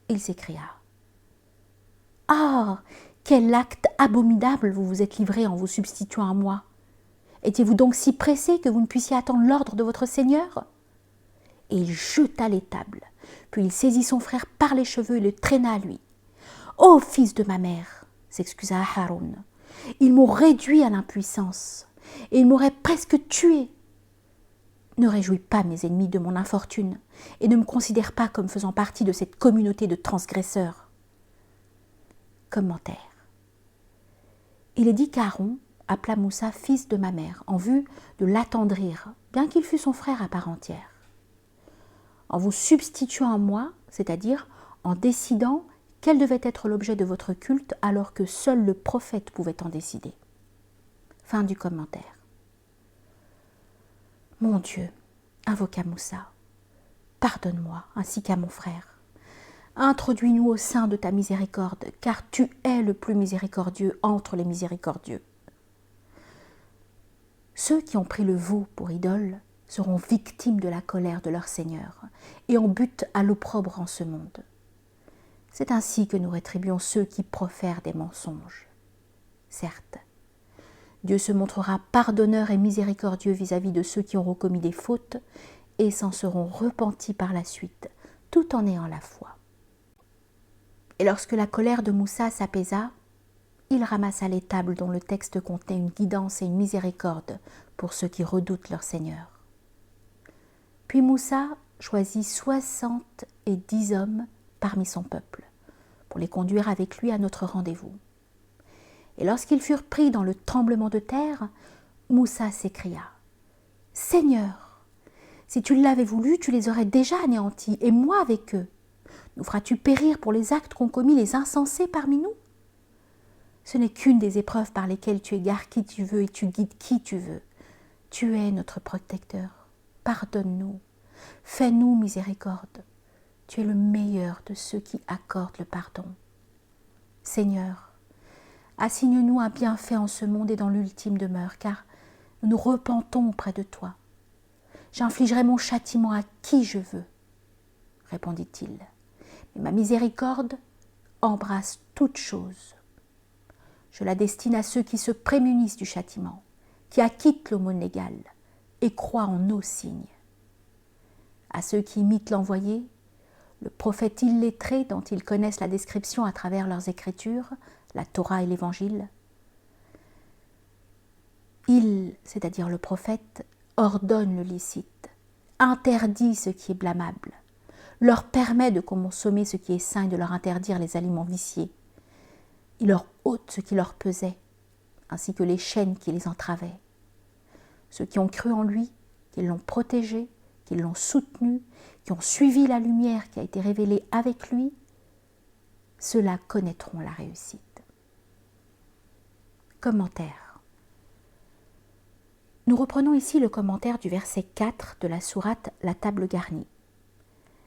il s'écria « Ah, quel acte abominable vous vous êtes livré en vous substituant à moi! Étiez-vous donc si pressé que vous ne puissiez attendre l'ordre de votre Seigneur ?» Et il jeta les tables, Puis il saisit son frère par les cheveux et le traîna à lui. « Ô fils de ma mère !» s'excusa Haroun. « Ils m'ont réduit à l'impuissance et ils m'auraient presque tué. Ne réjouis pas mes ennemis de mon infortune et ne me considère pas comme faisant partie de cette communauté de transgresseurs. » Commentaire. Il est dit qu'Aaron appela Moussa fils de ma mère en vue de l'attendrir, bien qu'il fût son frère à part entière. En vous substituant à moi, c'est-à-dire en décidant quel devait être l'objet de votre culte alors que seul le prophète pouvait en décider. Fin du commentaire. Mon Dieu, invoqua Moussa, pardonne-moi ainsi qu'à mon frère. Introduis-nous au sein de ta miséricorde, car tu es le plus miséricordieux entre les miséricordieux. Ceux qui ont pris le veau pour idole seront victimes de la colère de leur Seigneur et en butte à l'opprobre en ce monde. C'est ainsi que nous rétribuons ceux qui profèrent des mensonges. Certes, Dieu se montrera pardonneur et miséricordieux vis-à-vis de ceux qui auront commis des fautes et s'en seront repentis par la suite, tout en ayant la foi. Et lorsque la colère de Moussa s'apaisa, il ramassa les tables dont le texte contenait une guidance et une miséricorde pour ceux qui redoutent leur Seigneur. Puis Moussa choisit 70 hommes parmi son peuple, pour les conduire avec lui à notre rendez-vous. Et lorsqu'ils furent pris dans le tremblement de terre, Moussa s'écria « Seigneur, si tu l'avais voulu, tu les aurais déjà anéantis, et moi avec eux. Nous feras-tu périr pour les actes qu'ont commis les insensés parmi nous ? Ce n'est qu'une des épreuves par lesquelles tu égares qui tu veux et tu guides qui tu veux. Tu es notre protecteur. Pardonne-nous. Fais-nous miséricorde. Tu es le meilleur de ceux qui accordent le pardon. Seigneur, assigne-nous un bienfait en ce monde et dans l'ultime demeure, car nous nous repentons auprès de toi. J'infligerai mon châtiment à qui je veux, répondit-il. Mais ma miséricorde embrasse toute chose. Je la destine à ceux qui se prémunissent du châtiment, qui acquittent l'aumône légale et croient en nos signes. À ceux qui imitent l'envoyé, le prophète illettré dont ils connaissent la description à travers leurs écritures, la Torah et l'Évangile, il, c'est-à-dire le prophète, ordonne le licite, interdit ce qui est blâmable, leur permet de consommer ce qui est sain et de leur interdire les aliments viciés. Il leur ôte ce qui leur pesait, ainsi que les chaînes qui les entravaient. Ceux qui ont cru en lui, qui l'ont protégé, qui l'ont soutenu, qui ont suivi la lumière qui a été révélée avec lui, ceux-là connaîtront la réussite. Commentaire. Nous reprenons ici le commentaire du verset 4 de la sourate La table garnie.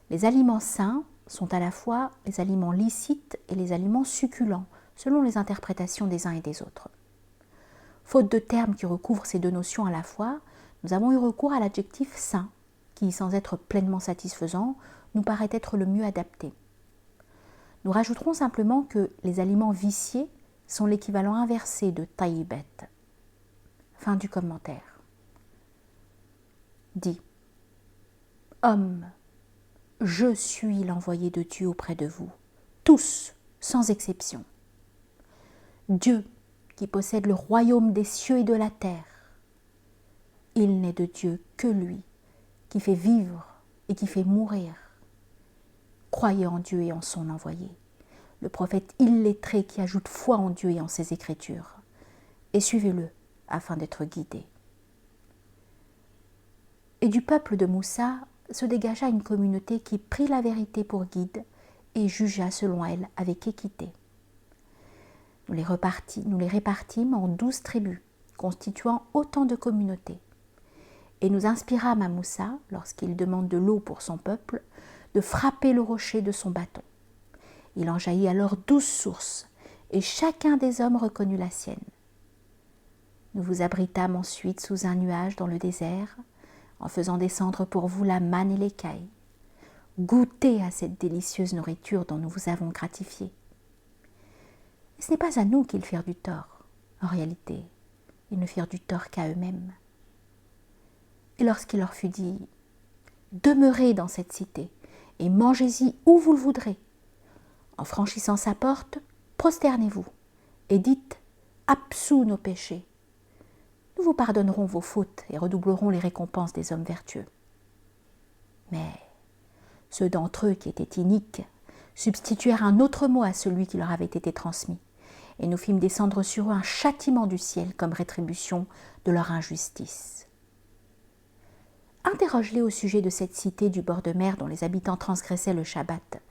Les aliments sains sont à la fois les aliments licites et les aliments succulents, selon les interprétations des uns et des autres. Faute de termes qui recouvrent ces deux notions à la fois, nous avons eu recours à l'adjectif sain, qui, sans être pleinement satisfaisant, nous paraît être le mieux adapté. Nous rajouterons simplement que les aliments viciés sont l'équivalent inversé de taïbet. Fin du commentaire. Dit : Homme, je suis l'envoyé de Dieu auprès de vous, tous, sans exception. Dieu qui possède le royaume des cieux et de la terre. Il n'est de Dieu que lui, qui fait vivre et qui fait mourir. Croyez en Dieu et en son envoyé, le prophète illettré qui ajoute foi en Dieu et en ses Écritures, et suivez-le afin d'être guidés. Et du peuple de Moussa se dégagea une communauté qui prit la vérité pour guide et jugea selon elle avec équité. Nous les répartîmes en 12 tribus, constituant autant de communautés. Et nous inspirâmes à Moussa, lorsqu'il demande de l'eau pour son peuple, de frapper le rocher de son bâton. Il en jaillit alors 12 sources, et chacun des hommes reconnut la sienne. Nous vous abritâmes ensuite sous un nuage dans le désert, en faisant descendre pour vous la manne et l'écaille. Goûtez à cette délicieuse nourriture dont nous vous avons gratifié. Et ce n'est pas à nous qu'ils firent du tort. En réalité, ils ne firent du tort qu'à eux-mêmes. Et lorsqu'il leur fut dit « Demeurez dans cette cité et mangez-y où vous le voudrez. En franchissant sa porte, prosternez-vous et dites « Absous nos péchés ». Nous vous pardonnerons vos fautes et redoublerons les récompenses des hommes vertueux. Mais ceux d'entre eux qui étaient iniques substituèrent un autre mot à celui qui leur avait été transmis, et nous fîmes descendre sur eux un châtiment du ciel comme rétribution de leur injustice. Interroge-les au sujet de cette cité du bord de mer dont les habitants transgressaient le Shabbat,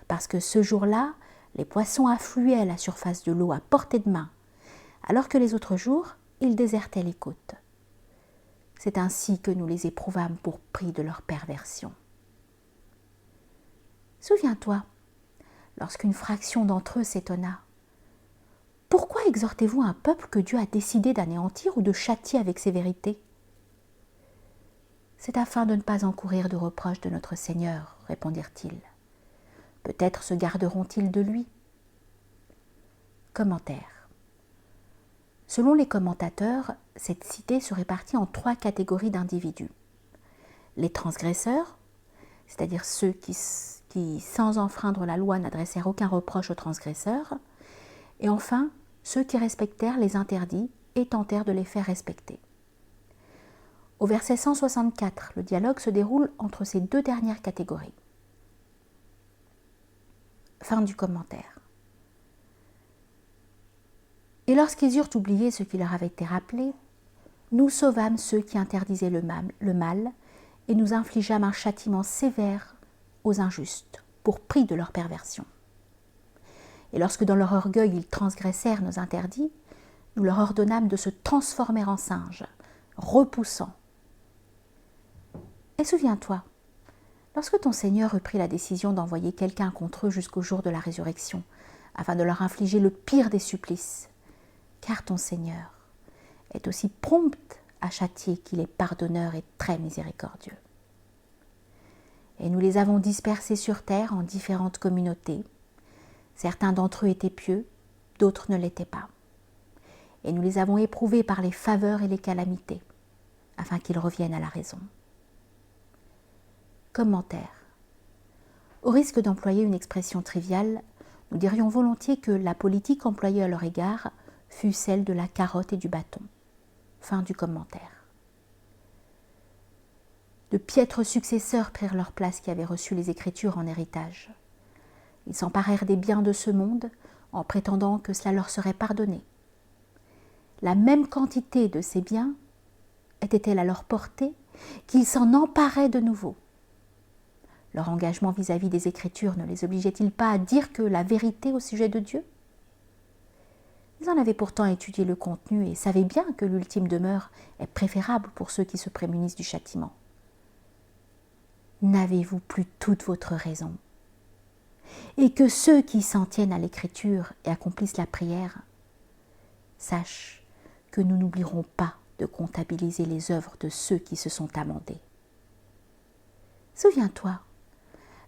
parce que ce jour-là, les poissons affluaient à la surface de l'eau à portée de main, alors que les autres jours, ils désertaient les côtes. C'est ainsi que nous les éprouvâmes pour prix de leur perversion. Souviens-toi, lorsqu'une fraction d'entre eux s'étonna, « Pourquoi exhortez-vous un peuple que Dieu a décidé d'anéantir ou de châtier avec sévérité ?» « C'est afin de ne pas encourir de reproches de notre Seigneur, répondirent-ils. Peut-être se garderont-ils de lui. » Commentaire. Selon les commentateurs, cette cité se répartit en 3 catégories d'individus. Les transgresseurs, c'est-à-dire ceux qui, sans enfreindre la loi, n'adressèrent aucun reproche aux transgresseurs, et enfin ceux qui respectèrent les interdits et tentèrent de les faire respecter. Au verset 164, le dialogue se déroule entre ces 2 dernières catégories. Fin du commentaire. Et lorsqu'ils eurent oublié ce qui leur avait été rappelé, nous sauvâmes ceux qui interdisaient le mal et nous infligeâmes un châtiment sévère aux injustes pour prix de leur perversion. Et lorsque dans leur orgueil ils transgressèrent nos interdits, nous leur ordonnâmes de se transformer en singes, repoussant. Et souviens-toi, lorsque ton Seigneur eut pris la décision d'envoyer quelqu'un contre eux jusqu'au jour de la résurrection, afin de leur infliger le pire des supplices, car ton Seigneur est aussi prompt à châtier qu'il est pardonneur et très miséricordieux. Et nous les avons dispersés sur terre en différentes communautés. Certains d'entre eux étaient pieux, d'autres ne l'étaient pas. Et nous les avons éprouvés par les faveurs et les calamités, afin qu'ils reviennent à la raison. Commentaire. Au risque d'employer une expression triviale, nous dirions volontiers que la politique employée à leur égard fut celle de la carotte et du bâton. Fin du commentaire. De piètres successeurs prirent leur place qui avaient reçu les Écritures en héritage. Ils s'emparèrent des biens de ce monde en prétendant que cela leur serait pardonné. La même quantité de ces biens était-elle à leur portée qu'ils s'en emparaient de nouveau. Leur engagement vis-à-vis des Écritures ne les obligeait-il pas à dire que la vérité au sujet de Dieu ? Ils en avaient pourtant étudié le contenu et savaient bien que l'ultime demeure est préférable pour ceux qui se prémunissent du châtiment. N'avez-vous plus toute votre raison ? Et que ceux qui s'en tiennent à l'Écriture et accomplissent la prière sachent que nous n'oublierons pas de comptabiliser les œuvres de ceux qui se sont amendés. Souviens-toi,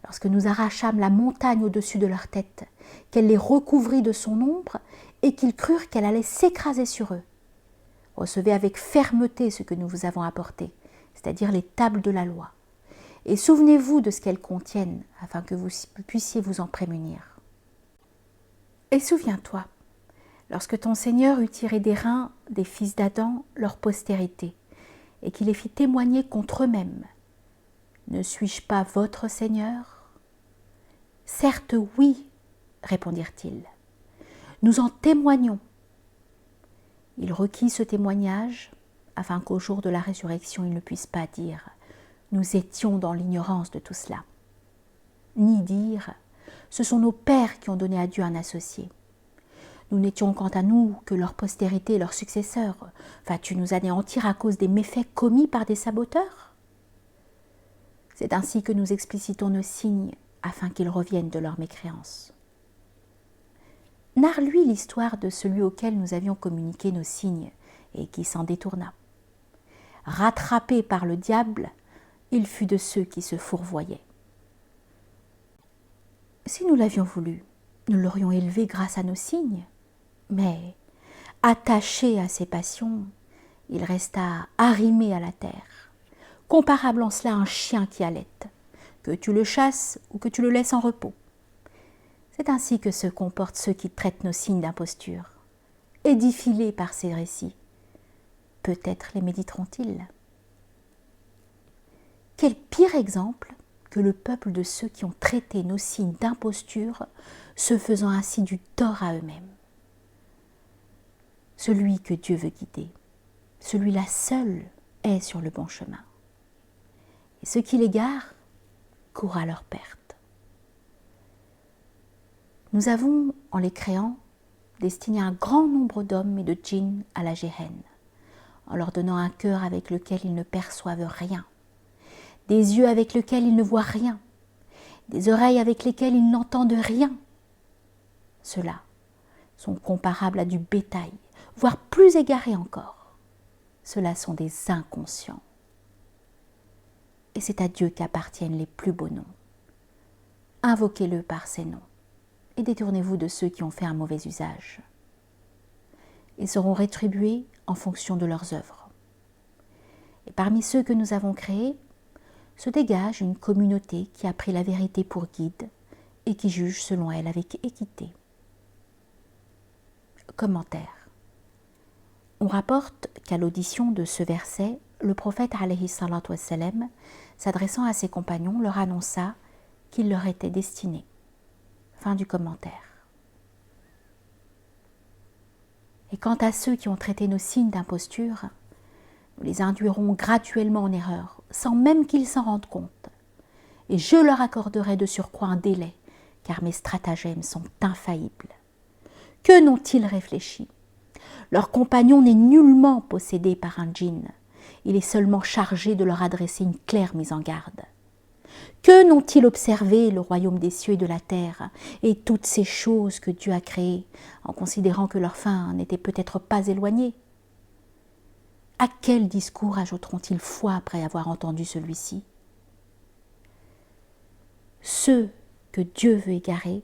lorsque nous arrachâmes la montagne au-dessus de leur tête, qu'elle les recouvrit de son ombre et qu'ils crurent qu'elle allait s'écraser sur eux. Recevez avec fermeté ce que nous vous avons apporté, c'est-à-dire les tables de la loi, et souvenez-vous de ce qu'elles contiennent, afin que vous puissiez vous en prémunir. Et souviens-toi, lorsque ton Seigneur eut tiré des reins des fils d'Adam leur postérité, et qu'il les fit témoigner contre eux-mêmes, ne suis-je pas votre Seigneur ? Certes, oui, répondirent-ils. Nous en témoignons. Il requit ce témoignage afin qu'au jour de la résurrection, il ne puisse pas dire « Nous étions dans l'ignorance de tout cela », ni dire « Ce sont nos pères qui ont donné à Dieu un associé. Nous n'étions quant à nous que leur postérité et leurs successeurs. Vas-tu nous anéantir à cause des méfaits commis par des saboteurs ?» C'est ainsi que nous explicitons nos signes afin qu'ils reviennent de leur mécréance. Narre-lui l'histoire de celui auquel nous avions communiqué nos signes et qui s'en détourna. Rattrapé par le diable, il fut de ceux qui se fourvoyaient. Si nous l'avions voulu, nous l'aurions élevé grâce à nos signes, mais, attaché à ses passions, il resta arrimé à la terre, comparable en cela à un chien qui allaite, que tu le chasses ou que tu le laisses en repos. C'est ainsi que se comportent ceux qui traitent nos signes d'imposture. Édifiés par ces récits, peut-être les méditeront-ils. Quel pire exemple que le peuple de ceux qui ont traité nos signes d'imposture, se faisant ainsi du tort à eux-mêmes. Celui que Dieu veut guider, celui-là seul est sur le bon chemin. Et ceux qui l'égarent courent à leur perte. Nous avons, en les créant, destiné un grand nombre d'hommes et de djinns à la géhenne, en leur donnant un cœur avec lequel ils ne perçoivent rien, des yeux avec lesquels ils ne voient rien, des oreilles avec lesquelles ils n'entendent rien. Ceux-là sont comparables à du bétail, voire plus égarés encore. Ceux-là sont des inconscients. Et c'est à Dieu qu'appartiennent les plus beaux noms. Invoquez-le par ces noms et détournez-vous de ceux qui ont fait un mauvais usage. Ils seront rétribués en fonction de leurs œuvres. Et parmi ceux que nous avons créés, se dégage une communauté qui a pris la vérité pour guide et qui juge selon elle avec équité. Commentaire. On rapporte qu'à l'audition de ce verset, le prophète alayhi salatu wassalam, s'adressant à ses compagnons, leur annonça qu'il leur était destiné. Fin du commentaire. Et quant à ceux qui ont traité nos signes d'imposture, nous les induirons graduellement en erreur, sans même qu'ils s'en rendent compte. Et je leur accorderai de surcroît un délai, car mes stratagèmes sont infaillibles. Que n'ont-ils réfléchi? Leur compagnon n'est nullement possédé par un djinn. Il est seulement chargé de leur adresser une claire mise en garde. Que n'ont-ils observé le royaume des cieux et de la terre et toutes ces choses que Dieu a créées, en considérant que leur fin n'était peut-être pas éloignée? À quel discours ajouteront-ils foi après avoir entendu celui-ci? Ceux que Dieu veut égarer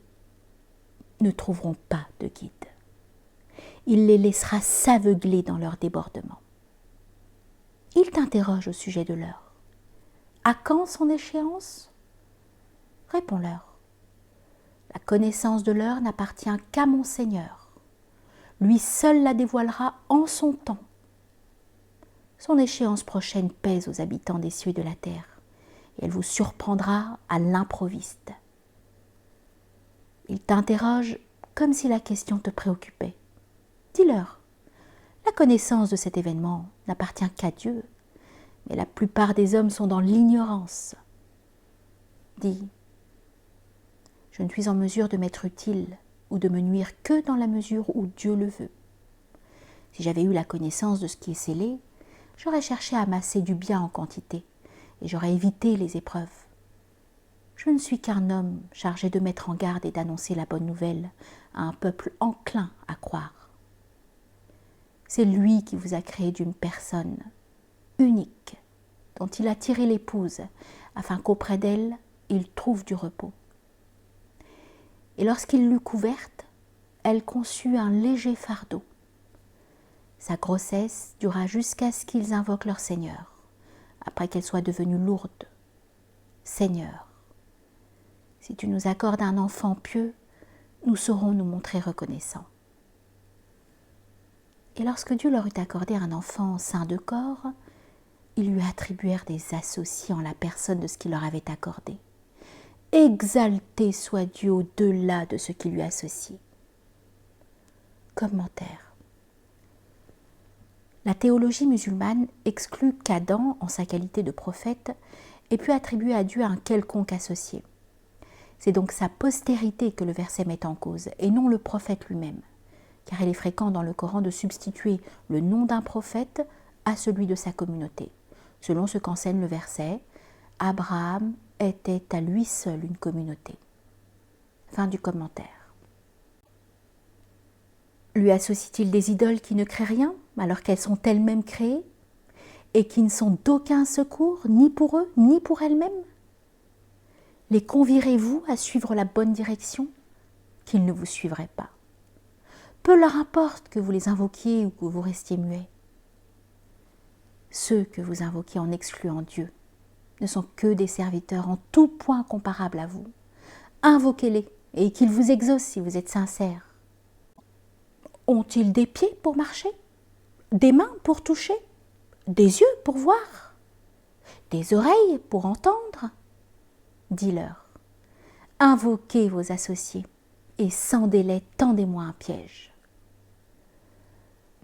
ne trouveront pas de guide. Il les laissera s'aveugler dans leur débordement. Il t'interroge au sujet de l'heure. À quand son échéance? Réponds-leur. La connaissance de l'heure n'appartient qu'à mon Seigneur. Lui seul la dévoilera en son temps. Son échéance prochaine pèse aux habitants des cieux et de la terre, et elle vous surprendra à l'improviste. Il t'interroge comme si la question te préoccupait. Dis-leur, la connaissance de cet événement n'appartient qu'à Dieu, mais la plupart des hommes sont dans l'ignorance. Dis, je ne suis en mesure de m'être utile ou de me nuire que dans la mesure où Dieu le veut. Si j'avais eu la connaissance de ce qui est scellé, j'aurais cherché à amasser du bien en quantité et j'aurais évité les épreuves. Je ne suis qu'un homme chargé de mettre en garde et d'annoncer la bonne nouvelle à un peuple enclin à croire. C'est lui qui vous a créé d'une personne unique, dont il a tiré l'épouse, afin qu'auprès d'elle, il trouve du repos. Et lorsqu'il l'eut couverte, elle conçut un léger fardeau. Sa grossesse dura jusqu'à ce qu'ils invoquent leur Seigneur, après qu'elle soit devenue lourde. Seigneur, si tu nous accordes un enfant pieux, nous saurons nous montrer reconnaissants. Et lorsque Dieu leur eut accordé un enfant sain de corps, ils lui attribuèrent des associés en la personne de ce qu'il leur avait accordé. Exalté soit Dieu au-delà de ce qui lui associe. Commentaire. La théologie musulmane exclut qu'Adam, en sa qualité de prophète, ait pu attribuer à Dieu un quelconque associé. C'est donc sa postérité que le verset met en cause, et non le prophète lui-même, car il est fréquent dans le Coran de substituer le nom d'un prophète à celui de sa communauté. Selon ce qu'enseigne le verset, Abraham était à lui seul une communauté. Fin du commentaire. Lui associe-t-il des idoles qui ne créent rien, alors qu'elles sont elles-mêmes créées, et qui ne sont d'aucun secours, ni pour eux, ni pour elles-mêmes? Les convierez-vous à suivre la bonne direction, qu'ils ne vous suivraient pas? Peu leur importe que vous les invoquiez ou que vous restiez muets. Ceux que vous invoquez en excluant Dieu ne sont que des serviteurs en tout point comparables à vous. Invoquez-les et qu'ils vous exaucent si vous êtes sincères. Ont-ils des pieds pour marcher? Des mains pour toucher? Des yeux pour voir? Des oreilles pour entendre? Dis-leur, invoquez vos associés et sans délai tendez-moi un piège.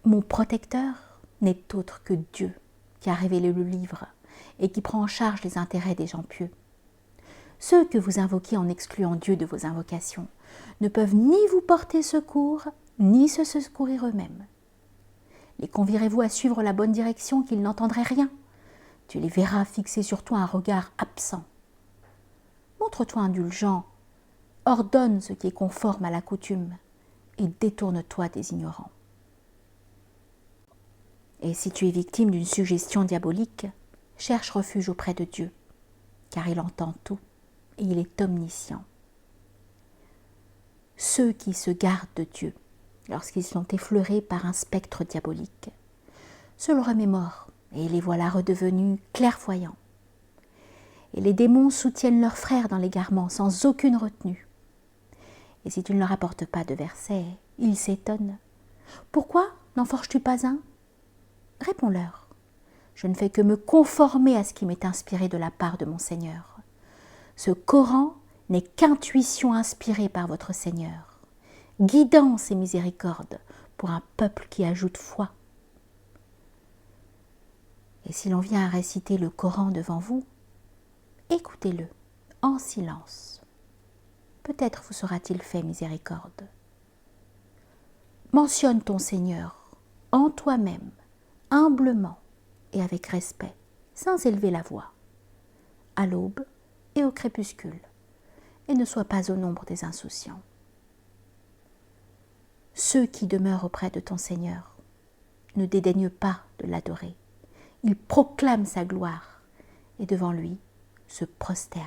Mon protecteur n'est autre que Dieu qui a révélé le livre et qui prend en charge les intérêts des gens pieux. Ceux que vous invoquez en excluant Dieu de vos invocations ne peuvent ni vous porter secours, ni se secourir eux-mêmes. Les convierez-vous à suivre la bonne direction qu'ils n'entendraient rien? Tu les verras fixer sur toi un regard absent. Montre-toi indulgent, ordonne ce qui est conforme à la coutume et détourne-toi des ignorants. Et si tu es victime d'une suggestion diabolique, cherche refuge auprès de Dieu, car il entend tout et il est omniscient. Ceux qui se gardent de Dieu, lorsqu'ils sont effleurés par un spectre diabolique, se le remémorent et les voilà redevenus clairvoyants. Et les démons soutiennent leurs frères dans l'égarement sans aucune retenue. Et si tu ne leur apportes pas de versets, ils s'étonnent. Pourquoi n'en forges-tu pas un? Réponds-leur. Je ne fais que me conformer à ce qui m'est inspiré de la part de mon Seigneur. Ce Coran n'est qu'intuition inspirée par votre Seigneur, guidance et miséricorde pour un peuple qui ajoute foi. Et si l'on vient à réciter le Coran devant vous, écoutez-le en silence. Peut-être vous sera-t-il fait miséricorde. Mentionne ton Seigneur en toi-même, humblement et avec respect, sans élever la voix, à l'aube et au crépuscule, et ne sois pas au nombre des insouciants. Ceux qui demeurent auprès de ton Seigneur ne dédaignent pas de l'adorer. Ils proclament sa gloire et devant lui se prosternent.